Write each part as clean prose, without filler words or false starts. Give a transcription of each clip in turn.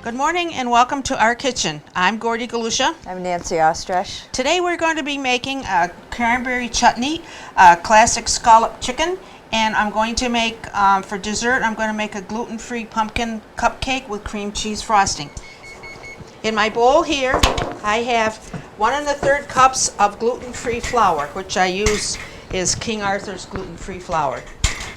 Good morning and welcome to our kitchen. I'm Gordy Galusha. I'm Nancy Ostresh. Today we're going to be making a cranberry chutney, a classic scalloped chicken, and I'm going to make, for dessert, I'm going to make a gluten-free pumpkin cupcake with cream cheese frosting. In my bowl here, I have 1 1/3 cups of gluten-free flour, which I use is King Arthur's gluten-free flour,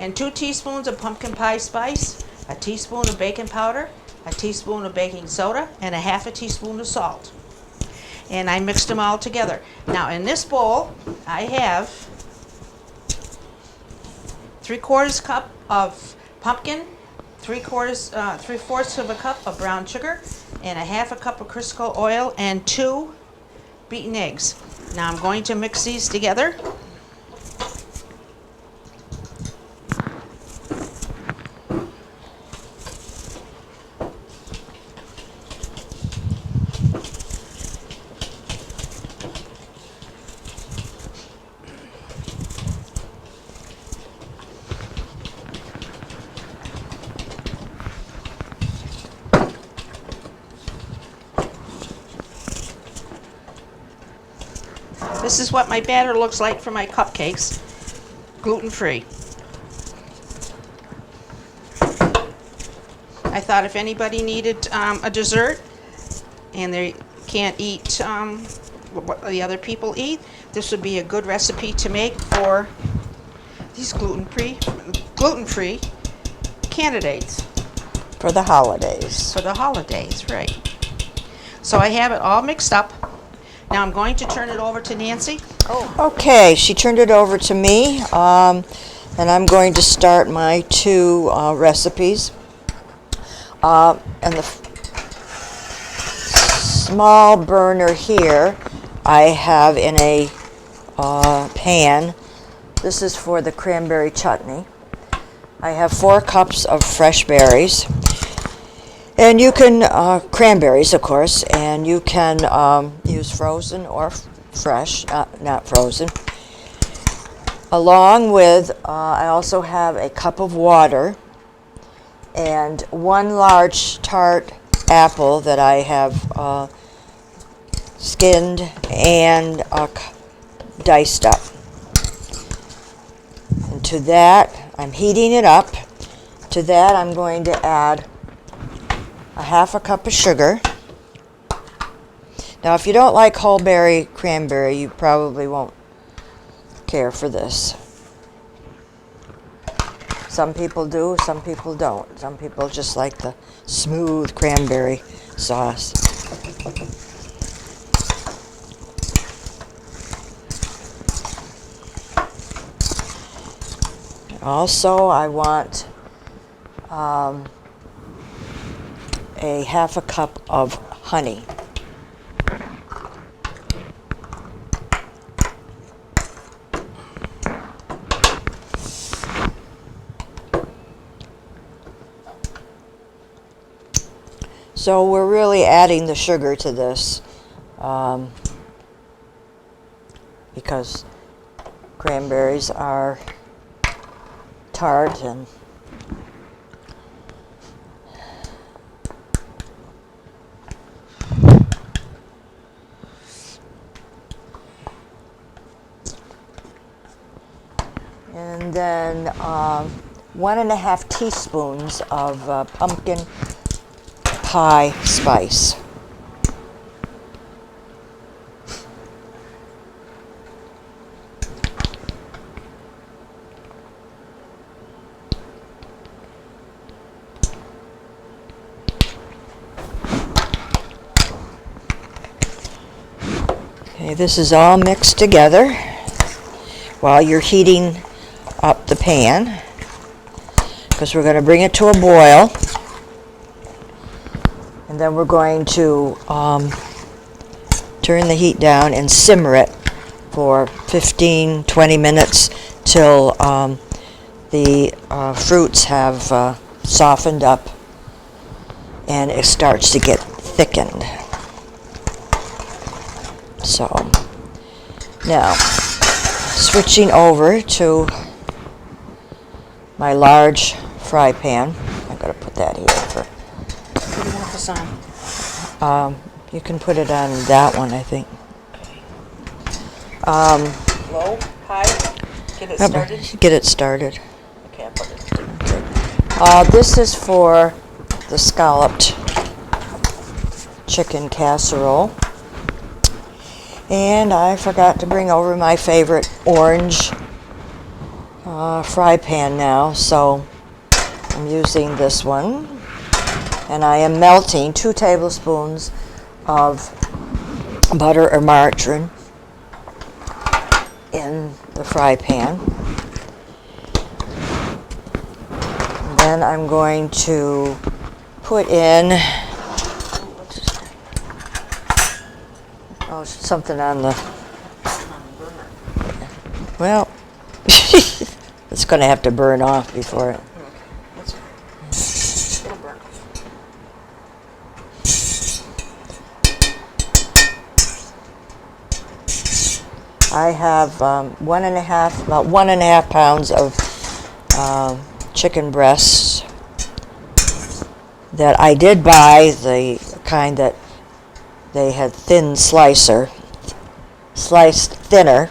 and 2 teaspoons of pumpkin pie spice, a teaspoon of baking powder, a teaspoon of baking soda, and a 1/2 teaspoon of salt. And I mixed them all together. Now in this bowl, I have 3/4 cup of pumpkin, 3/4 of a cup of brown sugar, and a 1/2 cup of Crisco oil, and 2 beaten eggs. Now I'm going to mix these together. This is what my batter looks like for my cupcakes, gluten-free. I thought if anybody needed a dessert and they can't eat what the other people eat, this would be a good recipe to make for these gluten-free candidates. For the holidays. For the holidays, right. So I have it all mixed up. Now I'm going to turn it over to Nancy. Okay, she turned it over to me, and I'm going to start my 2 recipes. And the small burner here, I have in a pan. This is for the cranberry chutney. I have 4 cups of fresh berries. And you can, cranberries of course, and you can use frozen or fresh, not frozen. Along with, I also have a cup of water and 1 large tart apple that I have skinned and diced up. And to that, I'm heating it up. To that, I'm going to add a 1/2 cup of sugar. Now, if you don't like whole berry cranberry, you probably won't care for this. Some people do, some people don't. Some people just like the smooth cranberry sauce. Also, I want a 1/2 cup of honey. So we're really adding the sugar to this because cranberries are tart and then 1 1/2 teaspoons of pumpkin pie spice. Okay, this is all mixed together while you're heating up the pan, because we're going to bring it to a boil, and then we're going to turn the heat down and simmer it for 15-20 minutes till the fruits have softened up and it starts to get thickened. So now switching over to my large fry pan. I'm going to put that here for What do you want this on? You can put it on that one, I think. Low, high, get it started? Get it started. Okay, I'll put it. This is for the scalloped chicken casserole. And I forgot to bring over my favorite orange fry pan now, so I'm using this one. And I am melting 2 tablespoons of butter or margarine in the fry pan. And then I'm going to put in something on the, well, it's going to have to burn off before it. It'll burn. I have about 1.5 pounds of chicken breasts that I did buy, the kind that they had sliced thinner,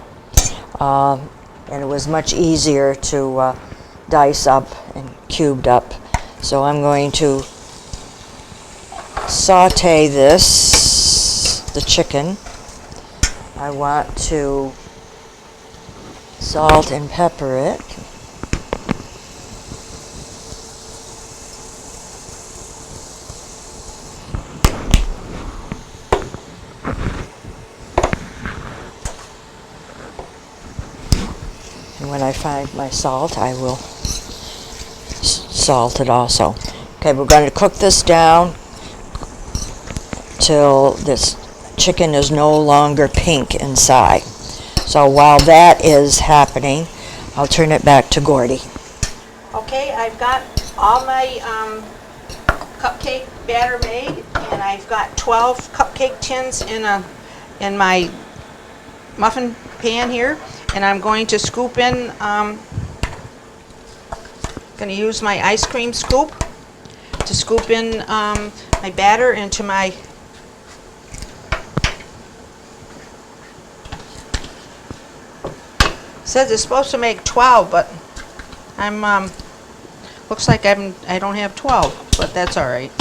and it was much easier to dice up and cubed up. So I'm going to saute the chicken. I want to salt and pepper it. And when I find my salt, I will salt it also. Okay, we're going to cook this down till this chicken is no longer pink inside. So while that is happening, I'll turn it back to Gordy. Okay, I've got all my cupcake batter made, and I've got 12 cupcake tins in my muffin pan here, and I'm going to scoop in. Going to use my ice cream scoop to scoop in my batter into my says it's supposed to make 12, but I'm looks like I don't have 12, but that's all right.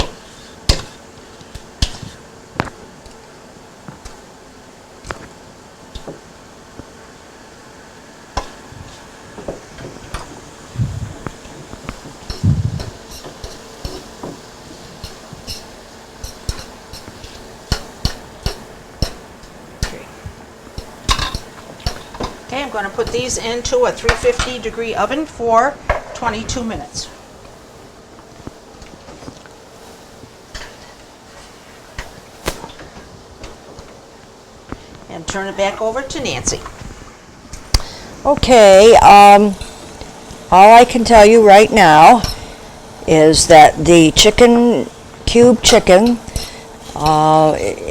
Okay, I'm going to put these into a 350 degree oven for 22 minutes. And turn it back over to Nancy. Okay, all I can tell you right now is that the cube chicken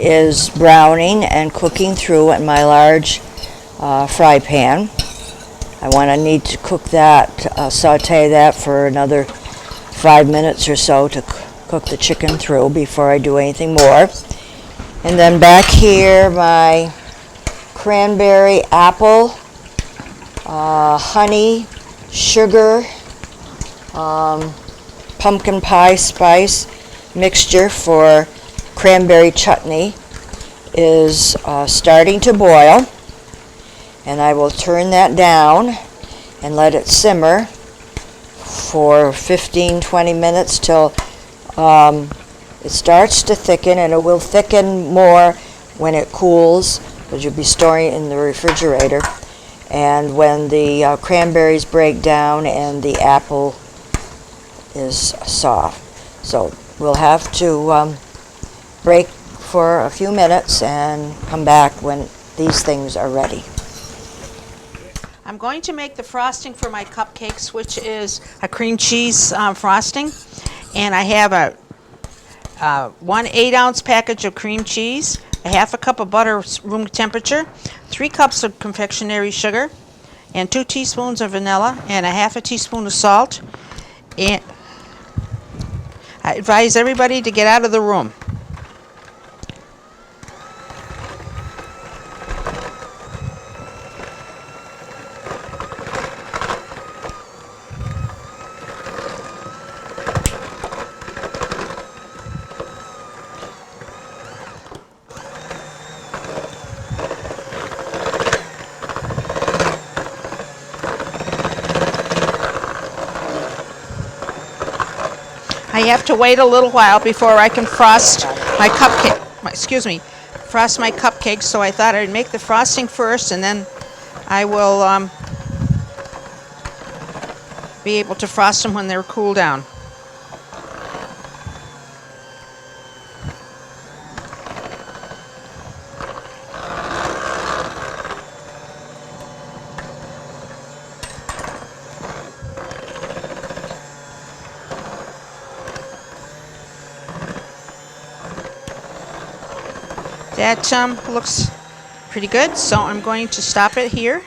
is browning and cooking through in my large fry pan. I need to cook that, saute that for another 5 minutes or so to cook the chicken through before I do anything more. And then back here, my cranberry, apple, honey, sugar, pumpkin pie spice mixture for cranberry chutney is starting to boil. And I will turn that down and let it simmer for 15-20 minutes till it starts to thicken, and it will thicken more when it cools, because you'll be storing it in the refrigerator. And when the cranberries break down and the apple is soft. So we'll have to break for a few minutes and come back when these things are ready. I'm going to make the frosting for my cupcakes, which is a cream cheese frosting. And I have a 1 8-ounce package of cream cheese, a half a cup of butter room temperature, 3 cups of confectionery sugar, and 2 teaspoons of vanilla, and a half a teaspoon of salt. And I advise everybody to get out of the room. I have to wait a little while before I can frost my cupcake. Frost my cupcakes. So I thought I'd make the frosting first, and then I will be able to frost them when they're cooled down. That looks pretty good, so I'm going to stop it here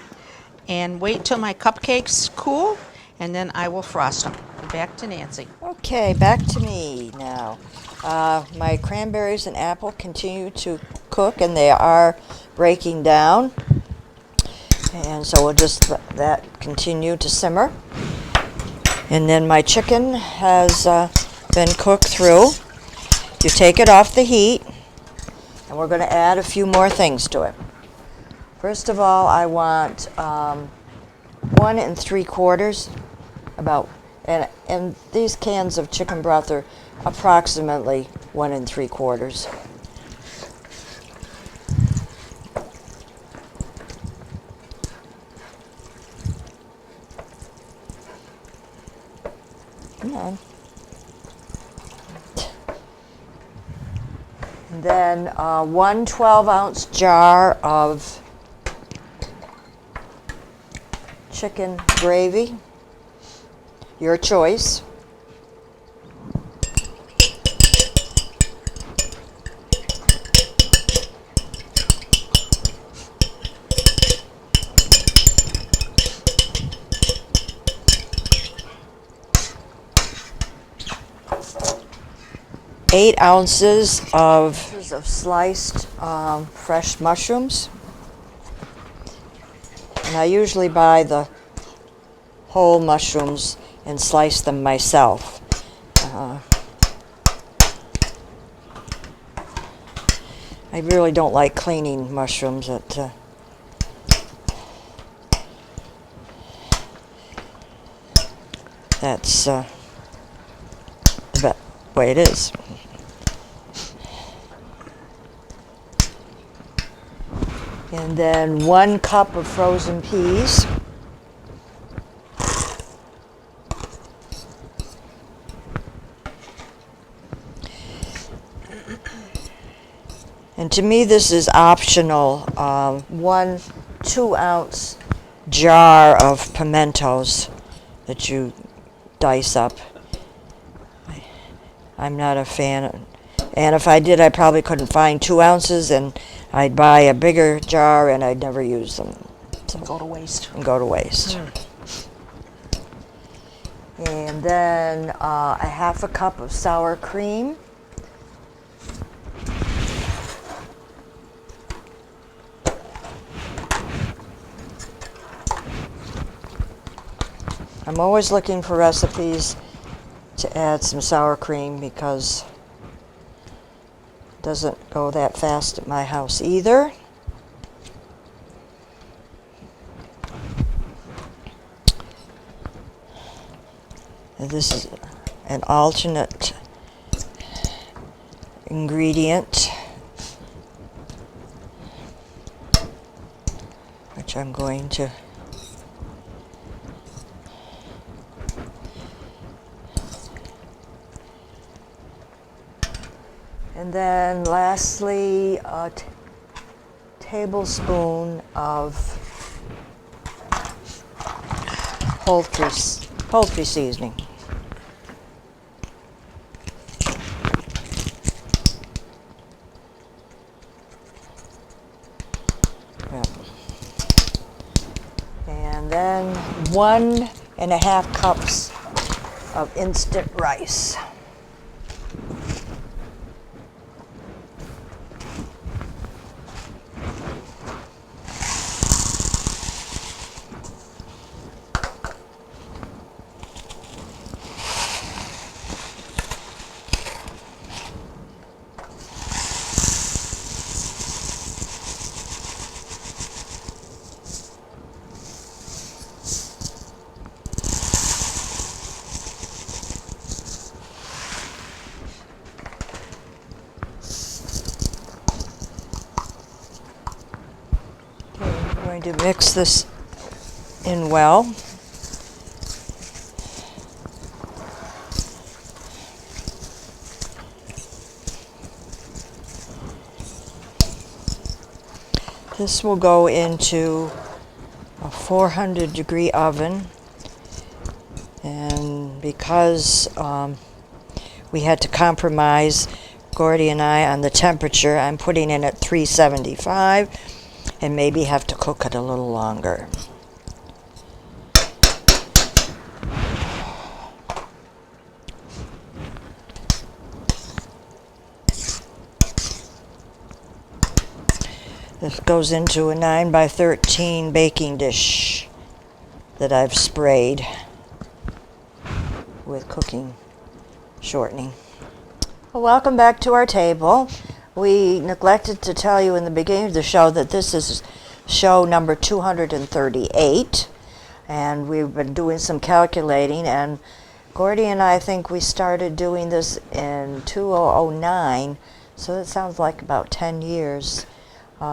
and wait till my cupcakes cool, and then I will frost them. Back to Nancy. Okay, back to me now. My cranberries and apple continue to cook, and they are breaking down. And so we'll just let that continue to simmer. And then my chicken has been cooked through. You take it off the heat, and we're going to add a few more things to it. First of all, I want 1 3/4 about, and these cans of chicken broth are approximately 1 3/4. Come on. And then 1 12-ounce jar of chicken gravy, your choice. Eight ounces of sliced fresh mushrooms. And I usually buy the whole mushrooms and slice them myself. I really don't like cleaning mushrooms. That's the way it is. And then 1 cup of frozen peas. And to me, this is optional. 1 2-ounce jar of pimentos that you dice up. I'm not a fan. And if I did, I probably couldn't find 2 ounces, and I'd buy a bigger jar, and I'd never use them. So go to waste. And go to waste. And then a 1/2 cup of sour cream. I'm always looking for recipes to add some sour cream because it doesn't go that fast at my house either. And this is an alternate ingredient, which I'm going to and then lastly a tablespoon of poultry seasoning. And then 1 1/2 cups of instant rice. going to mix this in well. This will go into a 400-degree oven, and because we had to compromise, Gordy and I, on the temperature, I'm putting in at 375 and maybe have to cook it a little longer. This goes into a 9 by 13 baking dish that I've sprayed with cooking shortening. Well, welcome back to our table. We neglected to tell you in the beginning of the show that this is show number 238, and we've been doing some calculating, and Gordy and I think we started doing this in 2009, so that sounds like about 10 years. And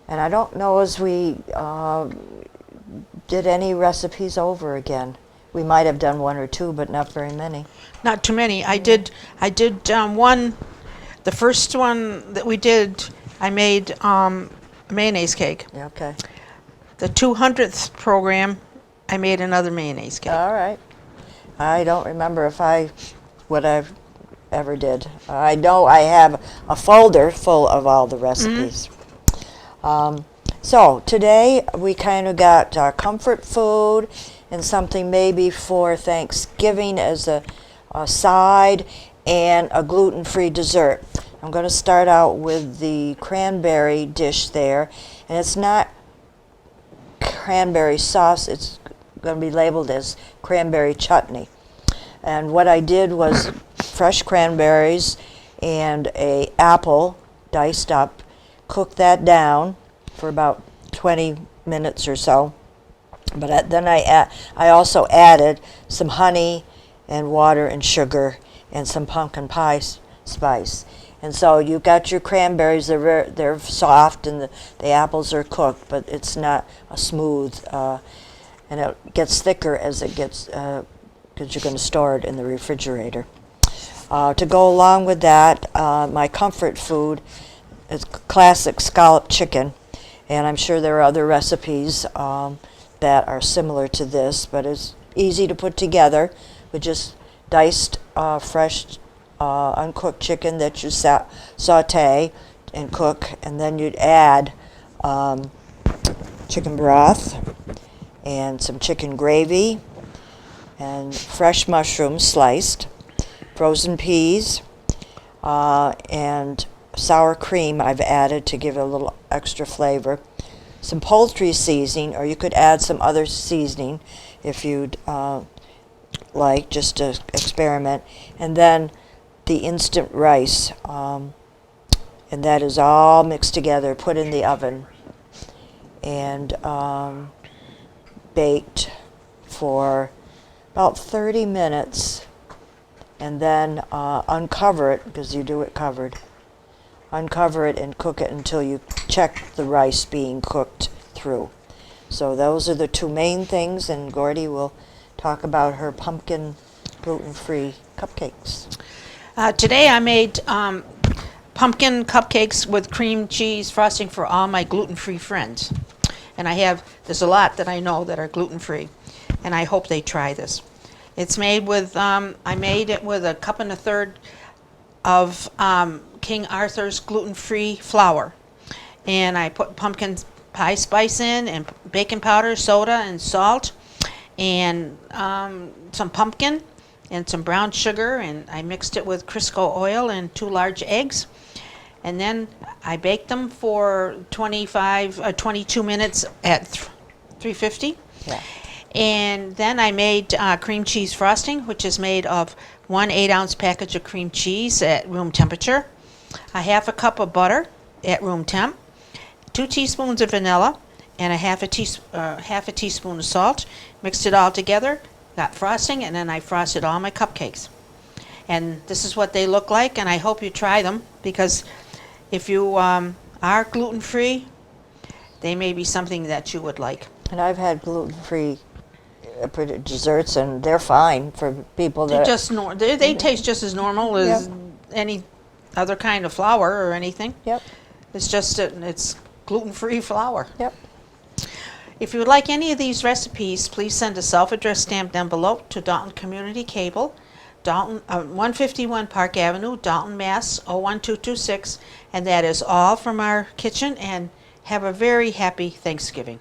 I don't know as we did any recipes over again. We might have done one or two, but not very many. Not too many. I did one. The first one that we did, I made a mayonnaise cake. Okay. The 200th program, I made another mayonnaise cake. All right. I don't remember what I ever did. I know I have a folder full of all the recipes. So today we kind of got comfort food and something maybe for Thanksgiving as a side, and a gluten-free dessert. I'm going to start out with the cranberry dish there, and it's not cranberry sauce, it's going to be labeled as cranberry chutney. And what I did was fresh cranberries and an apple diced up, cooked that down for about 20 minutes or so. But then I also added some honey and water and sugar and some pumpkin pie spice. And so you've got your cranberries, they're soft, and the apples are cooked, but it's not a smooth, and it gets thicker as it gets, because you're going to store it in the refrigerator. To go along with that, my comfort food is classic scalloped chicken, and I'm sure there are other recipes that are similar to this, but it's easy to put together with just diced fresh uncooked chicken that you saute and cook, and then you'd add chicken broth and some chicken gravy and fresh mushrooms sliced, frozen peas, and sour cream I've added to give it a little extra flavor. Some poultry seasoning, or you could add some other seasoning if you'd like, just to experiment. And then the instant rice, and that is all mixed together, put in the oven, and baked for about 30 minutes, and then uncover it, because you do it covered. Uncover it and cook it until you check the rice being cooked through. So those are the two main things, and Gordy will talk about her pumpkin gluten-free cupcakes. Today I made pumpkin cupcakes with cream cheese frosting for all my gluten-free friends. And there's a lot that I know that are gluten-free, and I hope they try this. It's made with, I made it with 1 1/4 cups of King Arthur's gluten-free flour. And I put pumpkin pie spice in, and baking powder, soda, and salt, and some pumpkin, and some brown sugar, and I mixed it with Crisco oil and 2 large eggs. And then I baked them for 22 minutes at 350. Yeah. And then I made cream cheese frosting, which is made of 1 8-ounce package of cream cheese at room temperature, a 1/2 cup of butter at room temp, 2 teaspoons of vanilla, and a half a teaspoon of salt. Mixed it all together, got frosting, and then I frosted all my cupcakes. And this is what they look like, and I hope you try them, because if you are gluten-free, they may be something that you would like. And I've had gluten-free desserts, and they're fine for people They're that. just they taste just as normal as any other kind of flour or anything. Yep. It's just it's gluten-free flour. Yep. If you would like any of these recipes, please send a self-addressed stamped envelope to Dalton Community Cable, Dalton 151 Park Avenue, Dalton, Mass. 01226, and that is all from our kitchen. And have a very happy Thanksgiving.